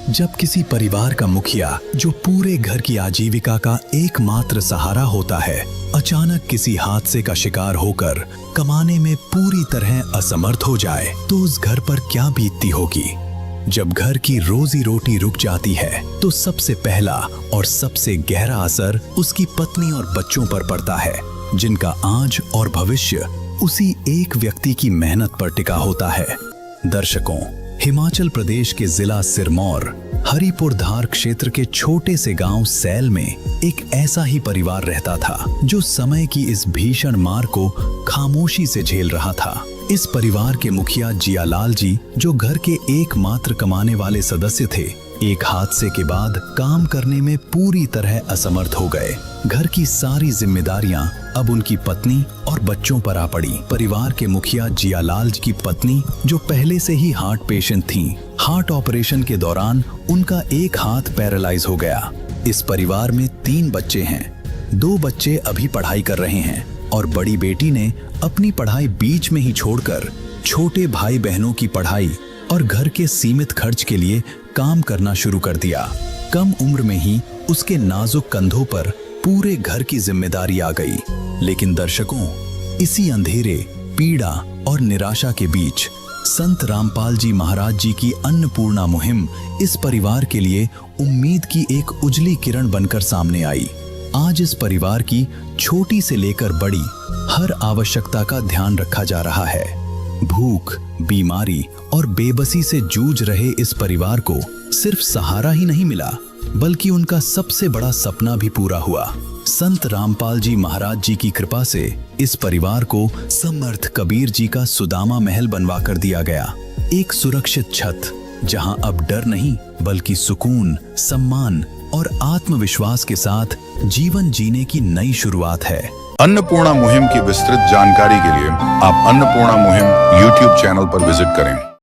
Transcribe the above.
जब किसी परिवार का मुखिया, जो पूरे घर की आजीविका का एकमात्र सहारा होता है, अचानक किसी हादसे का शिकार होकर कमाने में पूरी तरह असमर्थ हो जाए, तो उस घर पर क्या बीतती होगी। जब घर की रोजी रोटी रुक जाती है तो सबसे पहला और सबसे गहरा असर उसकी पत्नी और बच्चों पर पड़ता है, जिनका आज और भविष्य उसी एक व्यक्ति की मेहनत पर टिका होता है। दर्शकों, हिमाचल प्रदेश के जिला सिरमौर हरिपुर धार क्षेत्र के छोटे से गांव सैल में एक ऐसा ही परिवार रहता था, जो समय की इस भीषण मार को खामोशी से झेल रहा था। इस परिवार के मुखिया जियालाल जी, जो घर के एकमात्र कमाने वाले सदस्य थे, एक हादसे के बाद काम करने में पूरी तरह असमर्थ हो गए। घर की सारी जिम्मेदारियां अब उनकी पत्नी और बच्चों पर आ पड़ी। परिवार के मुखिया जियालाल की पत्नी, जो पहले से ही हार्ट पेशेंट थीं, हार्ट ऑपरेशन के दौरान उनका एक हाथ पैरालाइज हो गया। इस परिवार में 3 बच्चे हैं। 2 बच्चे अभी पढ़ाई कर रहे हैं और बड़ी बेटी ने अपनी पढ़ाई बीच में ही छोड़कर छोटे भाई बहनों की पढ़ाई और घर के सीमित खर्च के लिए काम करना शुरू कर दिया। कम उम्र में ही उसके नाजुक कंधों पर पूरे घर की जिम्मेदारी आ गई। लेकिन दर्शकों, इसी अंधेरे, पीड़ा और निराशा के बीच संत रामपाल जी महाराज जी की अन्नपूर्णा मुहिम इस परिवार के लिए उम्मीद की एक उजली किरण बनकर सामने आई। आज इस परिवार की छोटी से लेकर बड़ी हर आवश्यकता का ध्यान रखा जा रहा है। भूख, बीमारी और बेबसी से जूझ रहे इस परिवार को सिर्फ सहारा ही नहीं मिला, बल्कि उनका सबसे बड़ा सपना भी पूरा हुआ। संत रामपाल जी महाराज जी की कृपा से इस परिवार को समर्थ कबीर जी का सुदामा महल बनवा कर दिया गया। एक सुरक्षित छत, जहां अब डर नहीं बल्कि सुकून, सम्मान और आत्मविश्वास के साथ जीवन जीने की नई शुरुआत है। अन्नपूर्णा मुहिम की विस्तृत जानकारी के लिए आप अन्नपूर्णा मुहिम YouTube चैनल पर विजिट करें।